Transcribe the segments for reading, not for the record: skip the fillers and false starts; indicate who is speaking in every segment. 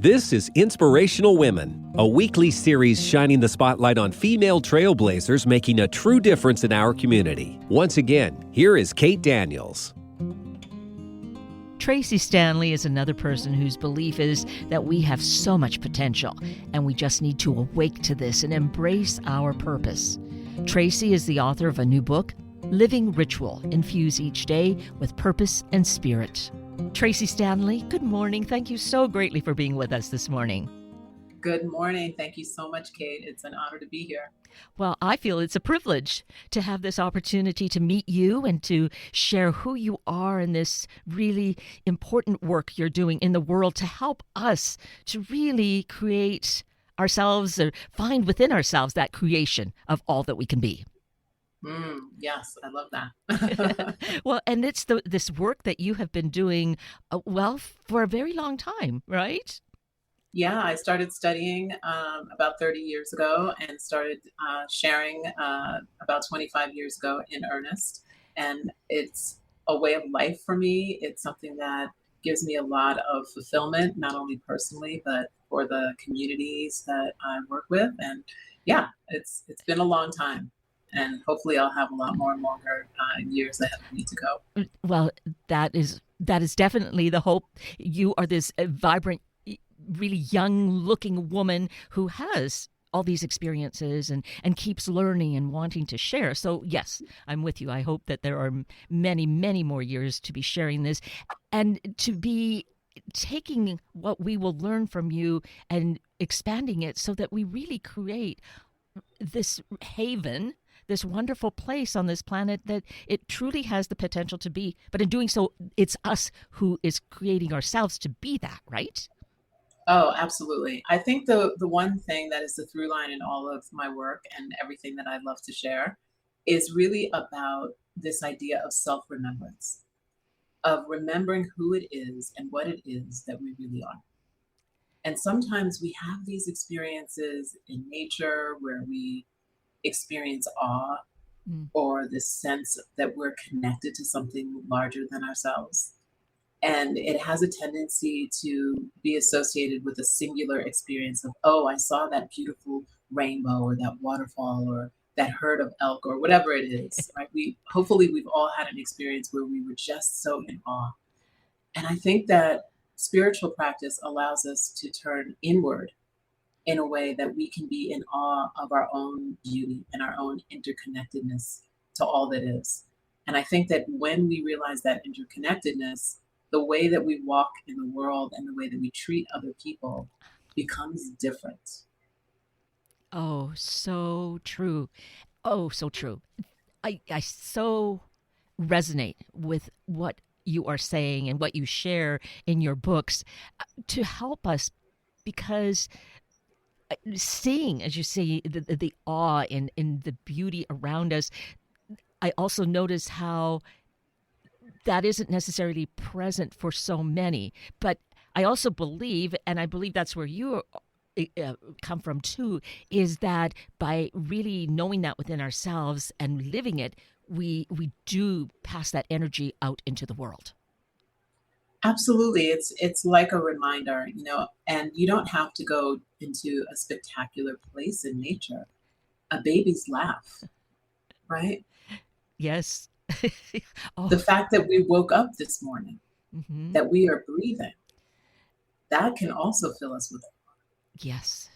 Speaker 1: This is Inspirational Women, a weekly series shining the spotlight on female trailblazers making a true difference in our community. Once again, here is Kate Daniels.
Speaker 2: Tracee Stanley is another person whose belief is that we have so much potential, and we just need to awake to this and embrace our purpose. Tracee is the author of a new book, Living Ritual, Infuse Each Day with Purpose and Spirit. Tracee Stanley, good morning. Thank you so greatly for being with us this morning.
Speaker 3: Good morning. Thank you so much, Kate. It's an honor to be here.
Speaker 2: Well, I feel it's a privilege to have this opportunity to meet you and to share who you are in this really important work you're doing in the world to help us to really create ourselves or find within ourselves that creation of all that we can be.
Speaker 3: Yes, I love that.
Speaker 2: Well, and it's this work that you have been doing, for a very long time, right?
Speaker 3: Yeah, I started studying about 30 years ago and started sharing about 25 years ago in earnest. And it's a way of life for me. It's something that gives me a lot of fulfillment, not only personally, but for the communities that I work with. And yeah, it's been a long time. And hopefully I'll have a lot more and longer years ahead of me to go.
Speaker 2: Well, that is definitely the hope. You are this vibrant, really young-looking woman who has all these experiences and keeps learning and wanting to share. So yes, I'm with you. I hope that there are many, many more years to be sharing this and to be taking what we will learn from you and expanding it so that we really create this haven, this wonderful place on this planet that it truly has the potential to be. But in doing so, it's us who is creating ourselves to be that, right?
Speaker 3: Oh, absolutely. I think the one thing that is the through line in all of my work and everything that I love to share is really about this idea of self-remembrance, of remembering who it is and what it is that we really are. And sometimes we have these experiences in nature where we experience awe or this sense that we're connected to something larger than ourselves. And it has a tendency to be associated with a singular experience of, oh, I saw that beautiful rainbow or that waterfall or that herd of elk or whatever it is, right? Hopefully we've all had an experience where we were just so in awe. And I think that spiritual practice allows us to turn inward in a way that we can be in awe of our own beauty and our own interconnectedness to all that is. And I think that when we realize that interconnectedness, the way that we walk in the world and the way that we treat other people becomes different.
Speaker 2: Oh, so true. Oh, so true. I so resonate with what you are saying and what you share in your books to help us, because seeing, as you say, the awe in the beauty around us, I also notice how that isn't necessarily present for so many. But I also believe, and I believe that's where you come from too, is that by really knowing that within ourselves and living it, we do pass that energy out into the world.
Speaker 3: Absolutely. It's like a reminder, and you don't have to go into a spectacular place in nature. A baby's laugh, right?
Speaker 2: Yes. Oh.
Speaker 3: The fact that we woke up this morning, that we are breathing, that can also fill us with awe.
Speaker 2: Yes.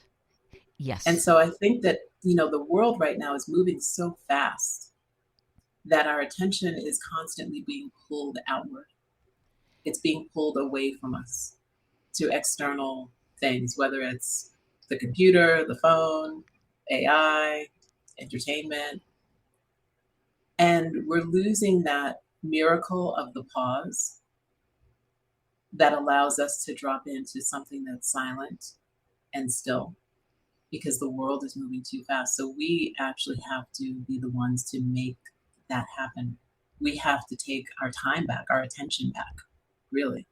Speaker 2: Yes.
Speaker 3: And so I think that, the world right now is moving so fast that our attention is constantly being pulled outward. It's being pulled away from us to external things, whether it's the computer, the phone, AI, entertainment. And we're losing that miracle of the pause that allows us to drop into something that's silent and still, because the world is moving too fast. So we actually have to be the ones to make that happen. We have to take our time back, our attention back, really,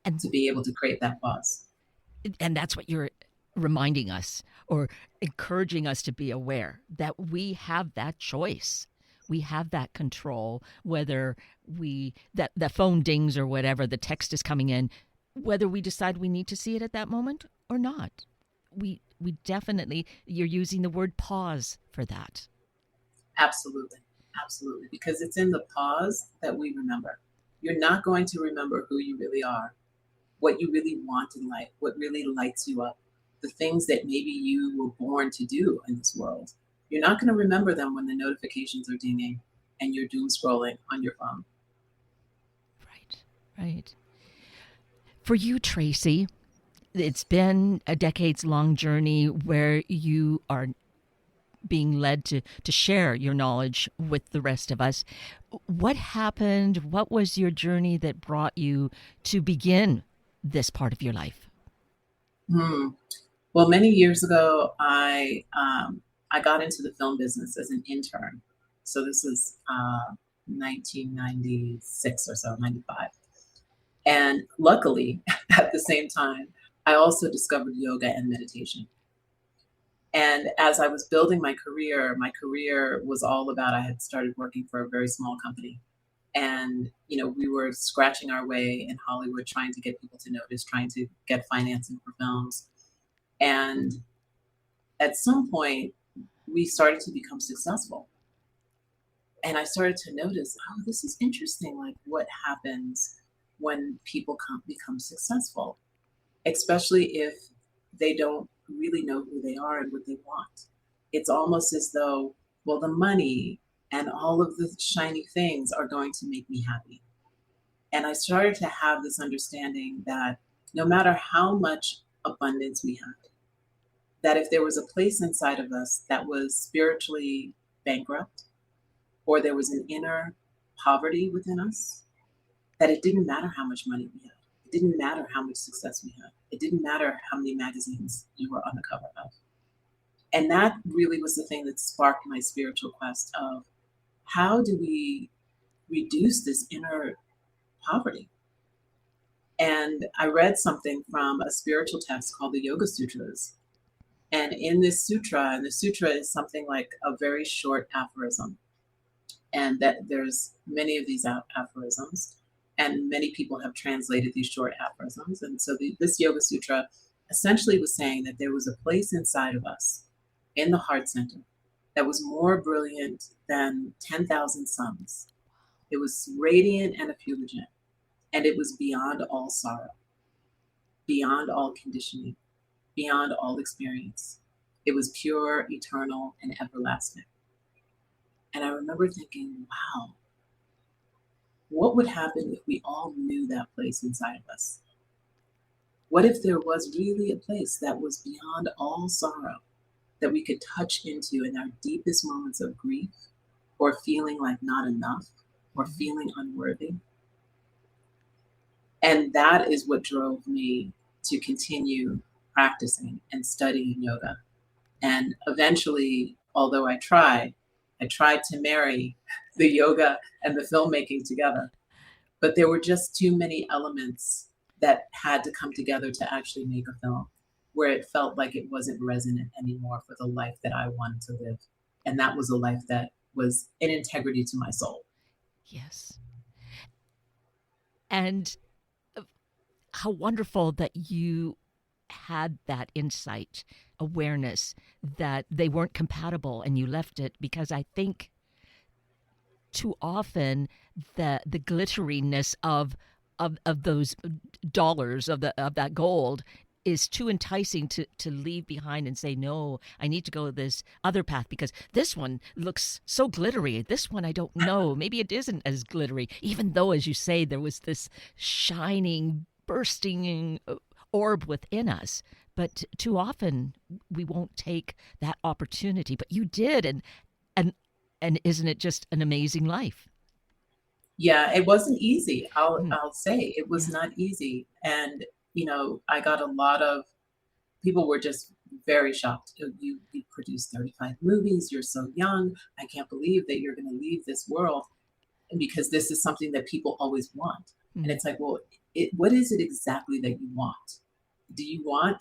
Speaker 3: and to be able to create that pause.
Speaker 2: And that's what you're reminding us or encouraging us to be aware that we have that choice. We have that control, whether that phone dings or whatever, the text is coming in. whether we decide we need to see it at that moment or not. We definitely, you're using the word pause for that.
Speaker 3: Absolutely. Absolutely. Because it's in the pause that we remember. You're not going to remember who you really are, what you really want in life, what really lights you up, the things that maybe you were born to do in this world. You're not going to remember them when the notifications are dinging and you're doom scrolling on your phone.
Speaker 2: Right, right. For you, Tracee, it's been a decades-long journey where you are being led to share your knowledge with the rest of us. What happened? What was your journey that brought you to begin this part of your life?
Speaker 3: Hmm. Well, many years ago, I got into the film business as an intern. So this is 1996 or so, 95. And luckily, at the same time, I also discovered yoga and meditation. And as I was building my career was all about, I had started working for a very small company. And, we were scratching our way in Hollywood, trying to get people to notice, trying to get financing for films. And at some point, we started to become successful. And I started to notice, oh, this is interesting. Like what happens when people become successful, especially if they don't really know who they are and what they want. It's almost as though, well, the money and all of the shiny things are going to make me happy. And I started to have this understanding that no matter how much abundance we had, that if there was a place inside of us that was spiritually bankrupt, or there was an inner poverty within us, that it didn't matter how much money we had. It didn't matter how much success we had. It didn't matter how many magazines you were on the cover of. And that really was the thing that sparked my spiritual quest of how do we reduce this inner poverty? And I read something from a spiritual text called the Yoga Sutras. And in this sutra, and the sutra is something like a very short aphorism, and that there's many of these aphorisms, and many people have translated these short aphorisms. And so this Yoga Sutra essentially was saying that there was a place inside of us in the heart center that was more brilliant than 10,000 suns. It was radiant and effulgent, and it was beyond all sorrow, beyond all conditioning, beyond all experience. It was pure, eternal, and everlasting. And I remember thinking, wow, what would happen if we all knew that place inside of us? What if there was really a place that was beyond all sorrow that we could touch into in our deepest moments of grief or feeling like not enough or feeling unworthy? And that is what drove me to continue practicing and studying yoga. And eventually, although I tried to marry the yoga and the filmmaking together, but there were just too many elements that had to come together to actually make a film where it felt like it wasn't resonant anymore for the life that I wanted to live. And that was a life that was in integrity to my soul.
Speaker 2: Yes. And how wonderful that you had that insight, awareness that they weren't compatible and you left it, because I think too often the glitteriness of those dollars, of that gold, is too enticing to leave behind and say, no, I need to go this other path because this one looks so glittery. This one, I don't know. Maybe it isn't as glittery, even though, as you say, there was this shining, bursting orb within us. But too often we won't take that opportunity. But you did, and isn't it just an amazing life?
Speaker 3: Yeah, it wasn't easy. I'll say it was not easy. And I got a lot of people were just very shocked. You produced 35 movies. You're so young. I can't believe that you're going to leave this world, because this is something that people always want. And it's like, well, what is it exactly that you want? Do you want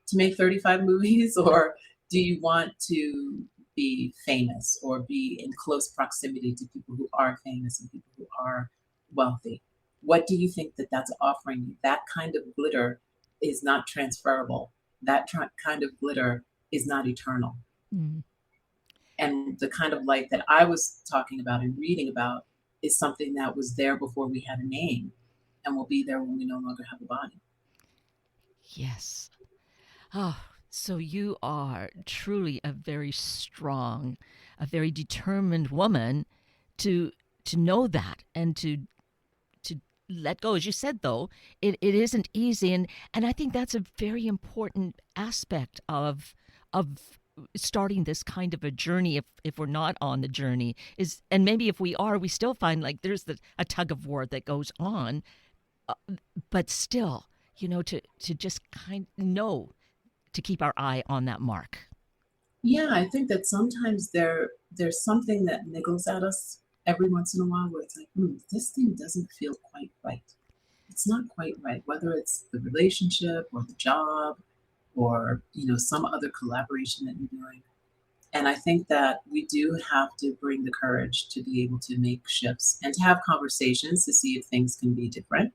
Speaker 3: to make 35 movies, or do you want to be famous or be in close proximity to people who are famous and people who are wealthy? What do you think that that's offering you? That kind of glitter is not transferable. That kind of glitter is not eternal.
Speaker 2: Mm.
Speaker 3: And the kind of light that I was talking about and reading about is something that was there before we had a name and will be there when we no longer have a body.
Speaker 2: Yes. Oh, so you are truly a very strong, a very determined woman to know that and to let go. As you said, though, it isn't easy, and I think that's a very important aspect of starting this kind of a journey. If we're not on the journey, is, and maybe if we are, we still find like there's a tug of war that goes on, uh, but still, to just kind know to keep our eye on that mark.
Speaker 3: Yeah, I think that sometimes there's something that niggles at us every once in a while where it's like, this thing doesn't feel quite right. It's not quite right, whether it's the relationship or the job or some other collaboration that you're doing. And I think that we do have to bring the courage to be able to make shifts and to have conversations to see if things can be different,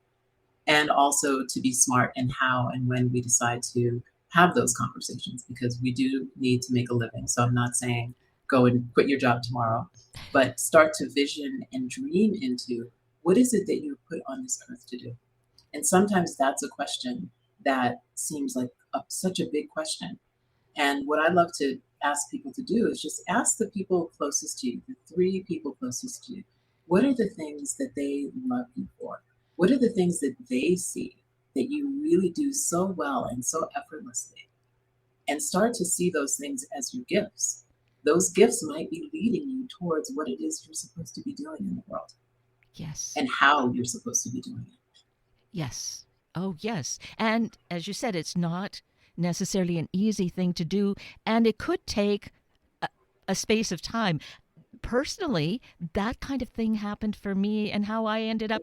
Speaker 3: and also to be smart in how and when we decide to have those conversations, because we do need to make a living. So I'm not saying go and quit your job tomorrow, but start to vision and dream into what is it that you're put on this earth to do. And sometimes that's a question that seems like such a big question. And what I love to ask people to do is just ask the people closest to you, the three people closest to you, what are the things that they love you for? What are the things that they see that you really do so well and so effortlessly? And start to see those things as your gifts. Those gifts might be leading you towards what it is you're supposed to be doing in the world
Speaker 2: Yes.
Speaker 3: and how you're supposed to be doing it.
Speaker 2: Yes. Oh, yes. And as you said, it's not necessarily an easy thing to do, and it could take a space of time. Personally, that kind of thing happened for me, and how I ended up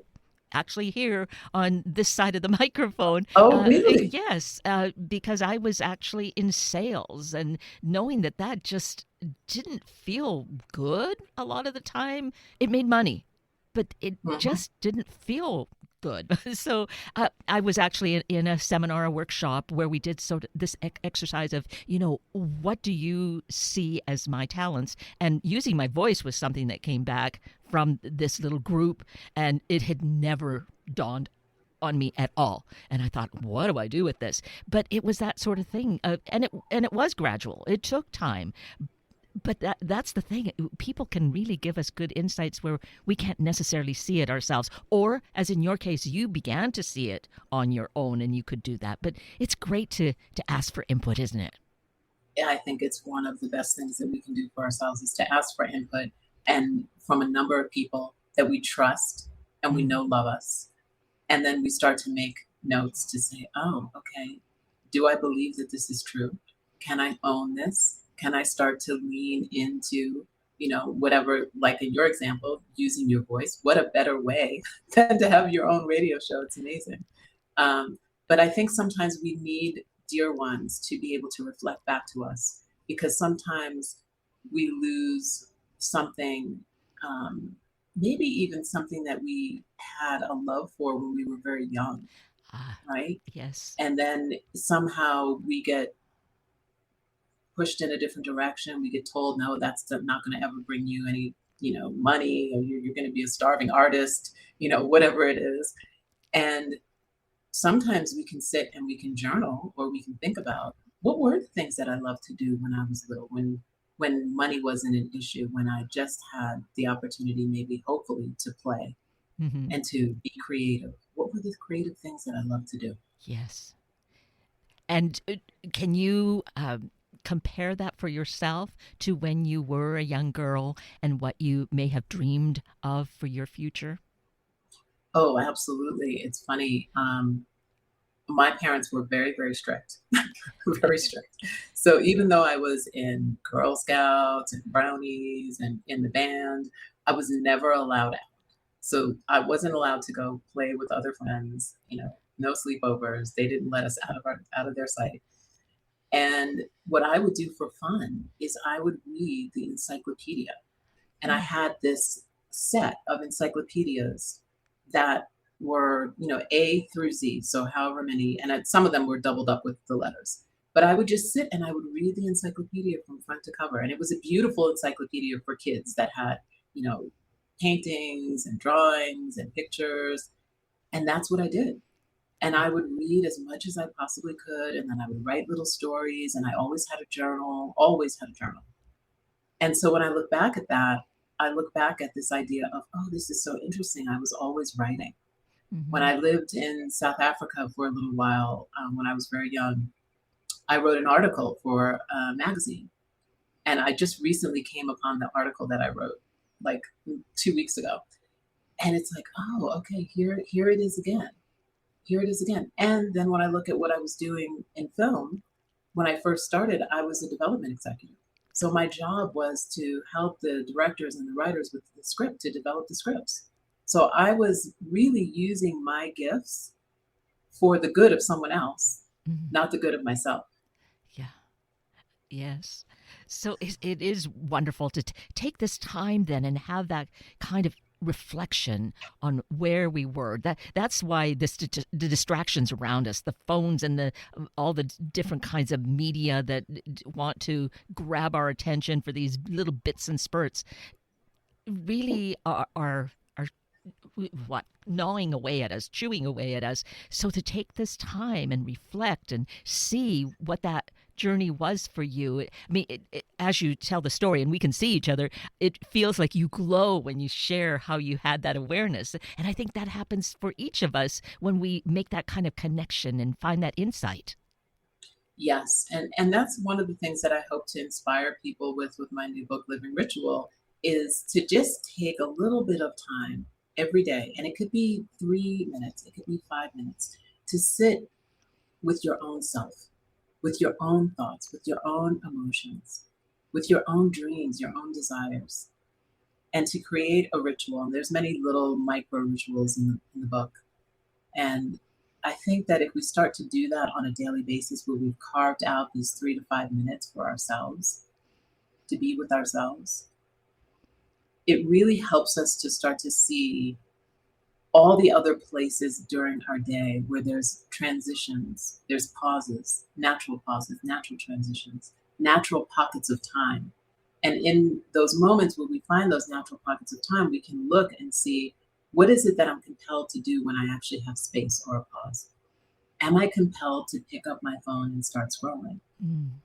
Speaker 2: actually here on this side of the microphone.
Speaker 3: Oh, really?
Speaker 2: Yes, because I was actually in sales, and knowing that just didn't feel good a lot of the time. It made money, but it
Speaker 3: Mhm.
Speaker 2: just didn't feel good. So I was actually in a seminar, a workshop where we did this exercise of, what do you see as my talents? And using my voice was something that came back from this little group, and it had never dawned on me at all. And I thought, what do I do with this? But it was that sort of thing, and it was gradual. It took time, but that's the thing. People can really give us good insights where we can't necessarily see it ourselves, or as in your case, you began to see it on your own and you could do that. But it's great to ask for input, isn't it?
Speaker 3: Yeah, I think it's one of the best things that we can do for ourselves is to ask for input and from a number of people that we trust and we
Speaker 2: Mm.
Speaker 3: know love us. And then we start to make notes to say, oh, okay, do I believe that this is true? Can I own this? Can I start to lean into, whatever, like in your example, using your voice? What a better way than to have your own radio show. It's amazing. Um, but I think sometimes we need dear ones to be able to reflect back to us, because sometimes we lose something, um, maybe even something that we had a love for when we were very young,
Speaker 2: Ah,
Speaker 3: right?
Speaker 2: yes.
Speaker 3: And then somehow we get pushed in a different direction. We get told, no, that's not going to ever bring you any, money, or you're going to be a starving artist, whatever it is. And sometimes we can sit and we can journal, or we can think about what were the things that I loved to do when I was little, when money wasn't an issue, when I just had the opportunity, maybe hopefully, to play
Speaker 2: Hmm.
Speaker 3: and to be creative. What were the creative things that I loved to do?
Speaker 2: Yes. And can you compare that for yourself to when you were a young girl and what you may have dreamed of for your future?
Speaker 3: Oh, absolutely. It's funny. My parents were very, very strict, very strict. So even though I was in Girl Scouts and Brownies and in the band, I was never allowed out. So I wasn't allowed to go play with other friends, no sleepovers. They didn't let us out of their sight. And what I would do for fun is I would read the encyclopedia. And I
Speaker 2: Mm.
Speaker 3: had this set of encyclopedias that were, A through Z, so however many, and some of them were doubled up with the letters. But I would just sit and I would read the encyclopedia from front to cover. And it was a beautiful encyclopedia for kids that had, you know, paintings and drawings and pictures. And that's what I did. And I would read as much as I possibly could. And then I would write little stories. And I always had a journal, always had a journal. And so when I look back at that, I look back at this idea of, oh, this is so interesting. I was always writing. When I lived in South Africa for a little while, when I was very young, I wrote an article for a magazine. And I just recently came upon the article that I wrote like 2 weeks ago. And it's like, oh, okay, here it is again. Here it is again. And then when I look at what I was doing in film, when I first started, I was a development executive. So my job was to help the directors and the writers with the script, to develop the scripts. So I was really using my gifts for the good of someone else, not the good of myself.
Speaker 2: Yeah. Yes. So it is wonderful to take this time then and have that kind of reflection on where we were. That's why the distractions around us, the phones and all the different kinds of media that want to grab our attention for these little bits and spurts, really are gnawing away at us, chewing away at us. So to take this time and reflect and see what that journey was for you. I mean, as you tell the story and we can see each other, it feels like you glow when you share how you had that awareness. And I think that happens for each of us when we make that kind of connection and find that insight.
Speaker 3: Yes. And that's one of the things that I hope to inspire people with my new book, Living Ritual, is to just take a little bit of time every day. And it could be 3 minutes, it could be 5 minutes, to sit with your own self, with your own thoughts, with your own emotions, with your own dreams, your own desires, and to create a ritual. And there's many little micro rituals in the book. And I think that if we start to do that on a daily basis, where we've carved out these 3 to 5 minutes for ourselves, to be with ourselves, it really helps us to start to see all the other places during our day where there's transitions, there's pauses, natural transitions, natural pockets of time. And in those moments where we find those natural pockets of time, we can look and see, what is it that I'm compelled to do when I actually have space or a pause? Am I compelled to pick up my phone and start scrolling?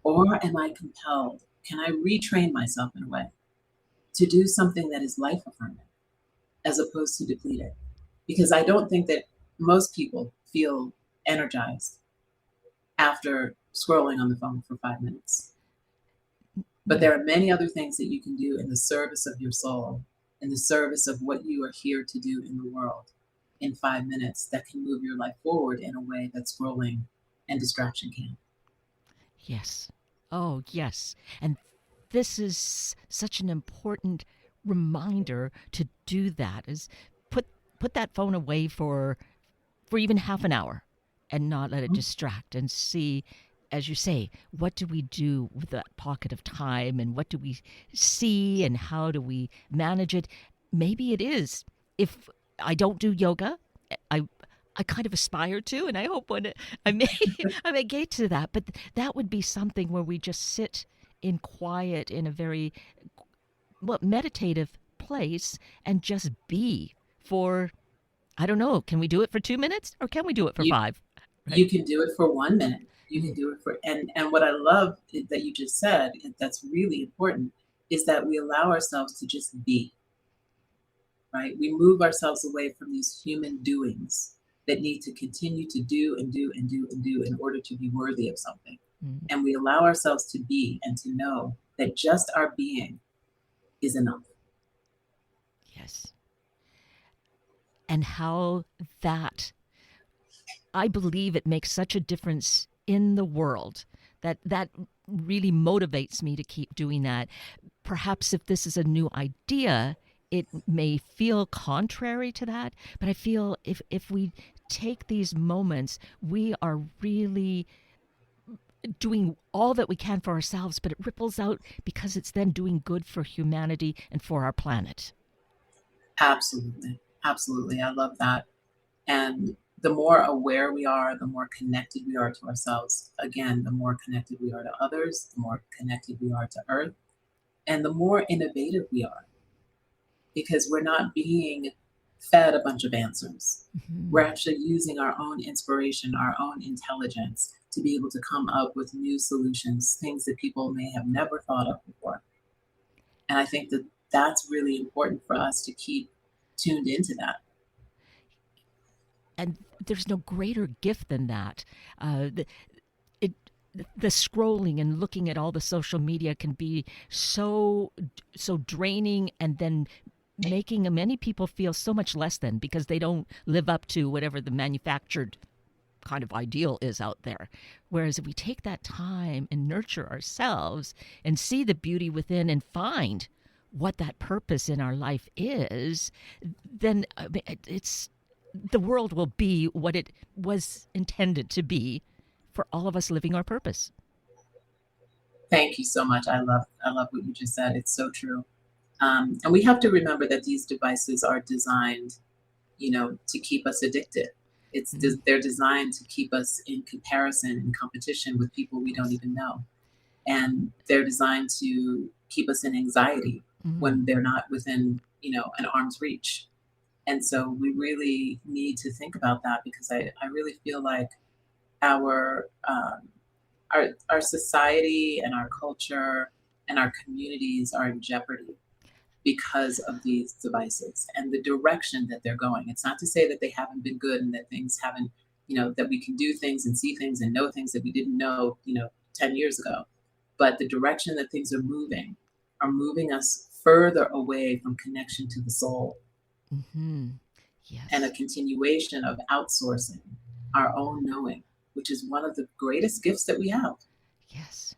Speaker 3: Or am I compelled, can I retrain myself in a way to do something that is life affirming as opposed to depleted? Because I don't think that most people feel energized after scrolling on the phone for 5 minutes. But there are many other things that you can do in the service of your soul, in the service of what you are here to do in the world in 5 minutes, that can move your life forward in a way that scrolling and distraction can't.
Speaker 2: Yes. Oh, yes. And this is such an important reminder to do that, is put that phone away for even half an hour and not let it distract, and see, as you say, what do we do with that pocket of time, and what do we see, and how do we manage it? Maybe it is, if I don't do yoga, I kind of aspire to, and I hope I may get to that, but that would be something where we just sit in quiet, in a very meditative place, and just be for, I don't know, can we do it for 2 minutes, or can we do it for 5? Right?
Speaker 3: You can do it for 1 minute. You can do it for, and what I love that you just said, that's really important, is that we allow ourselves to just be, right? We move ourselves away from these human doings that need to continue to do and do and do and do in order to be worthy of something. And we allow ourselves to be, and to know that just our being is enough.
Speaker 2: Yes. And how that, I believe it makes such a difference in the world, that really motivates me to keep doing that. Perhaps if this is a new idea, it may feel contrary to that, but I feel if we take these moments, we are really doing all that we can for ourselves, but it ripples out because it's then doing good for humanity and for our planet.
Speaker 3: Absolutely. Absolutely. I love that. And the more aware we are, the more connected we are to ourselves. Again, the more connected we are to others, the more connected we are to Earth, and the more innovative we are, because we're not being fed a bunch of answers. We're actually using our own inspiration, our own intelligence to be able to come up with new solutions, things that people may have never thought of before. And I think that that's really important for us to keep tuned into that.
Speaker 2: And there's no greater gift than that. It the scrolling and looking at all the social media can be so draining, and then making many people feel so much less than, because they don't live up to whatever the manufactured kind of ideal is out there. Whereas if we take that time and nurture ourselves and see the beauty within and find what that purpose in our life is, then it's the world will be what it was intended to be for all of us living our purpose.
Speaker 3: Thank you so much. I love what you just said. It's so true. And we have to remember that these devices are designed, to keep us addicted. They're designed to keep us in comparison and competition with people we don't even know, and they're designed to keep us in anxiety when they're not within, an arm's reach. And so we really need to think about that, because I really feel like our our society and our culture and our communities are in jeopardy because of these devices and the direction that they're going. It's not to say that they haven't been good and that things haven't, that we can do things and see things and know things that we didn't know, 10 years ago. But the direction that things are moving us further away from connection to the soul.
Speaker 2: Yes.
Speaker 3: And a continuation of outsourcing our own knowing, which is one of the greatest gifts that we have.
Speaker 2: Yes.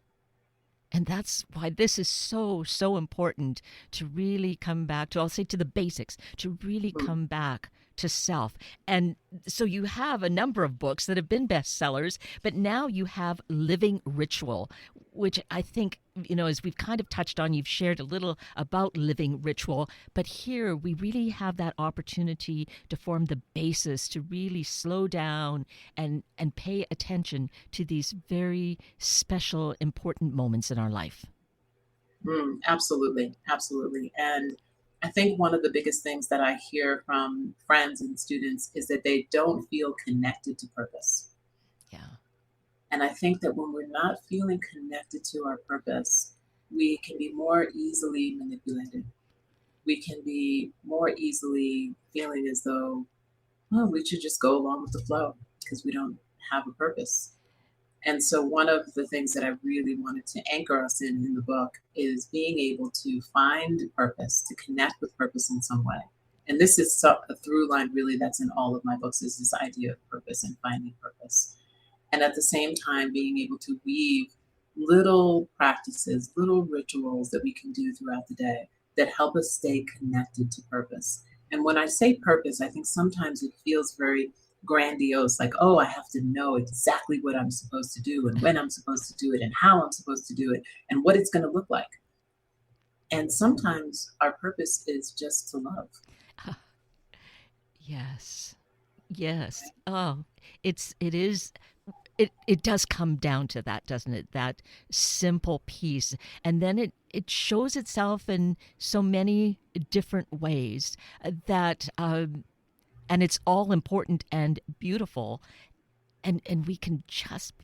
Speaker 2: And that's why this is so, so important, to really come back to, I'll say, to the basics, to really come back to self. And so you have a number of books that have been bestsellers, but now you have Living Ritual, which I think, as we've kind of touched on, you've shared a little about Living Ritual, but here we really have that opportunity to form the basis to really slow down and pay attention to these very special, important moments in our life.
Speaker 3: Absolutely. Absolutely. And I think one of the biggest things that I hear from friends and students is that they don't feel connected to purpose.
Speaker 2: Yeah.
Speaker 3: And I think that when we're not feeling connected to our purpose, we can be more easily manipulated. We can be more easily feeling as though, oh, we should just go along with the flow because we don't have a purpose. And so one of the things that I really wanted to anchor us in the book is being able to find purpose, to connect with purpose in some way. And this is a through line really that's in all of my books, is this idea of purpose and finding purpose. And at the same time, being able to weave little practices, little rituals that we can do throughout the day that help us stay connected to purpose. And when I say purpose, I think sometimes it feels very grandiose, like, oh, I have to know exactly what I'm supposed to do and when I'm supposed to do it and how I'm supposed to do it and what it's going to look like. And sometimes our purpose is just to love.
Speaker 2: Yes. Yes. Oh, it does come down to that, doesn't it? That simple piece. And then it shows itself in so many different ways that, and it's all important and beautiful. And we can just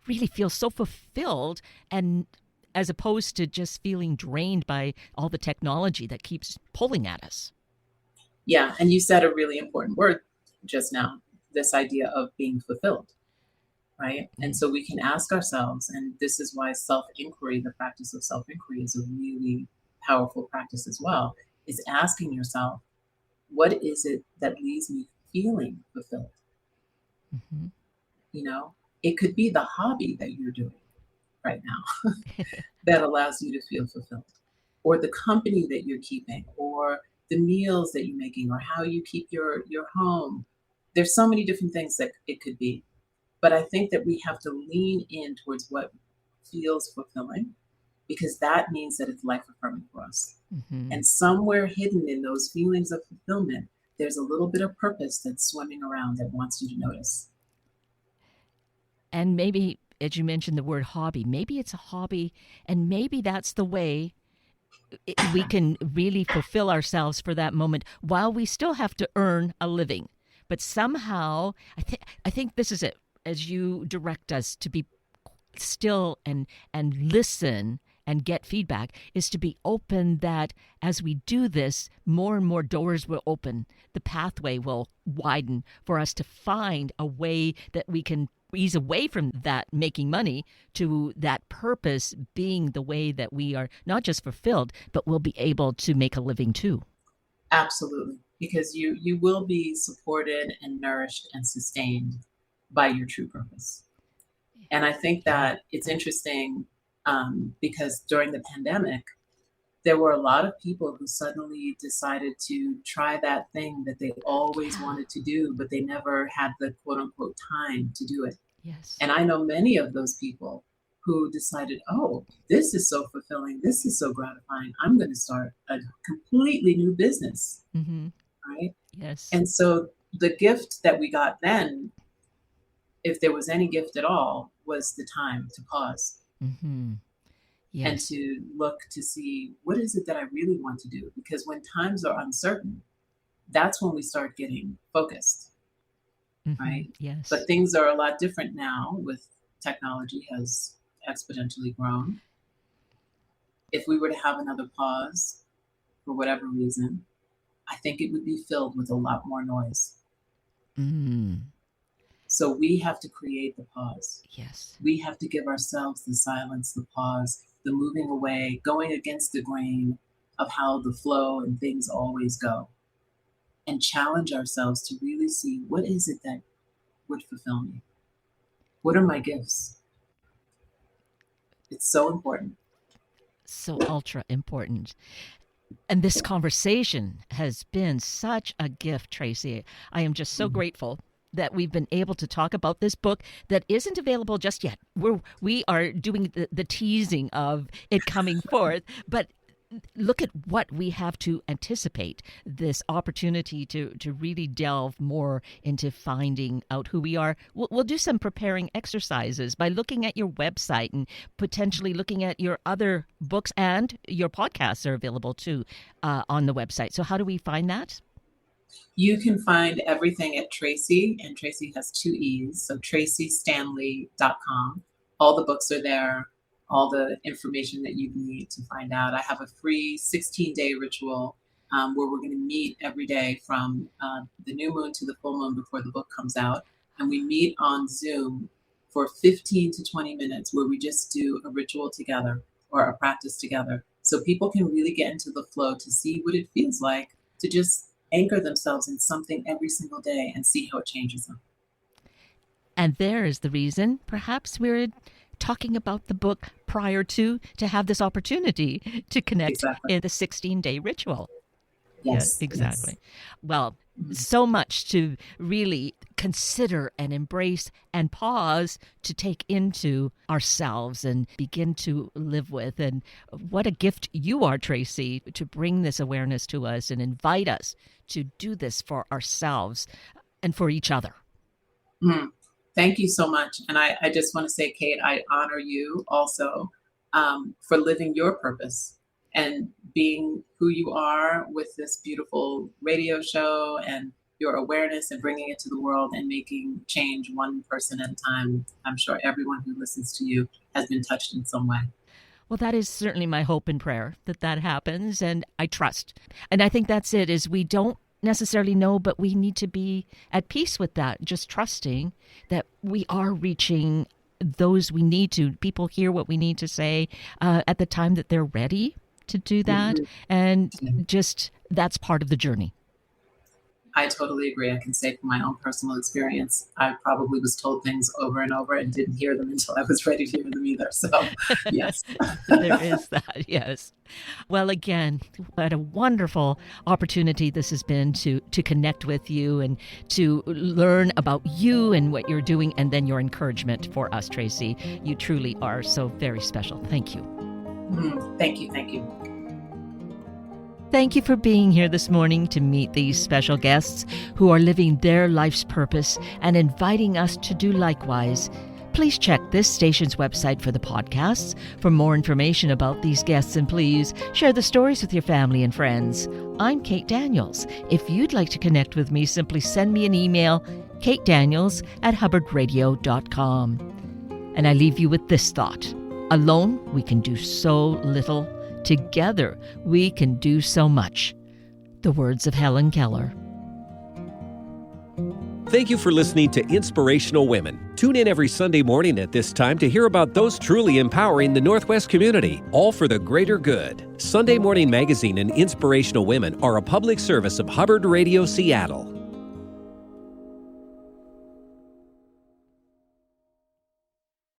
Speaker 2: really feel so fulfilled, and as opposed to just feeling drained by all the technology that keeps pulling at us.
Speaker 3: Yeah. And you said a really important word just now, this idea of being fulfilled. Right. And so we can ask ourselves, and this is why self-inquiry, the practice of self-inquiry, is a really powerful practice as well, is asking yourself, what is it that leaves me feeling fulfilled? It could be the hobby that you're doing right now that allows you to feel fulfilled, or the company that you're keeping, or the meals that you're making, or how you keep your home. There's so many different things that it could be. But I think that we have to lean in towards what feels fulfilling, because that means that it's life affirming for us. And somewhere hidden in those feelings of fulfillment, there's a little bit of purpose that's swimming around that wants you to notice.
Speaker 2: And maybe, as you mentioned the word hobby, maybe it's a hobby, and maybe that's the way we can really fulfill ourselves for that moment while we still have to earn a living. But somehow, I think this is it, as you direct us to be still and listen and get feedback, is to be open that as we do this, more and more doors will open. The pathway will widen for us to find a way that we can ease away from that making money to that purpose being the way that we are not just fulfilled, but we'll be able to make a living too.
Speaker 3: Absolutely. Because you will be supported and nourished and sustained by your true purpose. And I think that it's interesting because during the pandemic, there were a lot of people who suddenly decided to try that thing that they always wanted to do, but they never had the quote unquote time to do it.
Speaker 2: Yes.
Speaker 3: And I know many of those people who decided, oh, this is so fulfilling. This is so gratifying. I'm going to start a completely new business.
Speaker 2: Mm-hmm.
Speaker 3: Right?
Speaker 2: Yes.
Speaker 3: And so the gift that we got then, if there was any gift at all, was the time to pause.
Speaker 2: Mm-hmm. Yes.
Speaker 3: And to look to see, what is it that I really want to do? Because when times are uncertain, that's when we start getting focused,
Speaker 2: mm-hmm.
Speaker 3: right?
Speaker 2: Yes.
Speaker 3: But things are a lot different now with technology has exponentially grown. If we were to have another pause, for whatever reason, I think it would be filled with a lot more noise.
Speaker 2: Mm.
Speaker 3: So we have to create the pause.
Speaker 2: Yes.
Speaker 3: We have to give ourselves the silence, the pause, the moving away, going against the grain of how the flow and things always go, and challenge ourselves to really see, what is it that would fulfill me? What are my gifts? It's so important.
Speaker 2: So ultra important. And this conversation has been such a gift, Tracee. I am just so grateful that we've been able to talk about this book that isn't available just yet. We are doing the teasing of it coming forth, but look at what we have to anticipate, this opportunity to really delve more into finding out who we are. We'll do some preparing exercises by looking at your website and potentially looking at your other books, and your podcasts are available too on the website. So how do we find that?
Speaker 3: You can find everything at Tracee, and Tracee has 2 E's, so TraceeStanley.com. All the books are there, all the information that you need to find out. I have a free 16-day ritual where we're going to meet every day from the new moon to the full moon before the book comes out. And we meet on Zoom for 15 to 20 minutes where we just do a ritual together or a practice together. So people can really get into the flow to see what it feels like to just anchor themselves in something every single day and see how it changes them.
Speaker 2: And there is the reason perhaps we're talking about the book prior to have this opportunity to connect in the 16-day ritual.
Speaker 3: Yes,
Speaker 2: exactly.
Speaker 3: Yes.
Speaker 2: Well, so much to really consider and embrace and pause to take into ourselves and begin to live with. And what a gift you are, Tracee, to bring this awareness to us and invite us to do this for ourselves and for each other.
Speaker 3: Thank you so much. And I just want to say, Kate, I honor you also for living your purpose and being who you are with this beautiful radio show and your awareness and bringing it to the world and making change one person at a time. I'm sure everyone who listens to you has been touched in some way.
Speaker 2: Well, that is certainly my hope and prayer that happens, and I trust. And I think that's it, is we don't necessarily know, but we need to be at peace with that, just trusting that we are reaching those we need to. People hear what we need to say at the time that they're ready to do that, and just that's part of the journey.
Speaker 3: I totally agree. I can say from my own personal experience, I probably was told things over and over and didn't hear them until I was ready to hear them either. So, yes.
Speaker 2: There is that, yes. Well, again, what a wonderful opportunity this has been to connect with you and to learn about you and what you're doing, and then your encouragement for us, Tracee. You truly are so very special. Thank you.
Speaker 3: Thank you. Thank you.
Speaker 2: Thank you for being here this morning to meet these special guests who are living their life's purpose and inviting us to do likewise. Please check this station's website for the podcasts for more information about these guests, and please share the stories with your family and friends. I'm Kate Daniels. If you'd like to connect with me, simply send me an email, katedaniels@hubbardradio.com. And I leave you with this thought. Alone, we can do so little. Together, we can do so much. The words of Helen Keller.
Speaker 1: Thank you for listening to Inspirational Women. Tune in every Sunday morning at this time to hear about those truly empowering the Northwest community, all for the greater good. Sunday Morning Magazine and Inspirational Women are a public service of Hubbard Radio Seattle.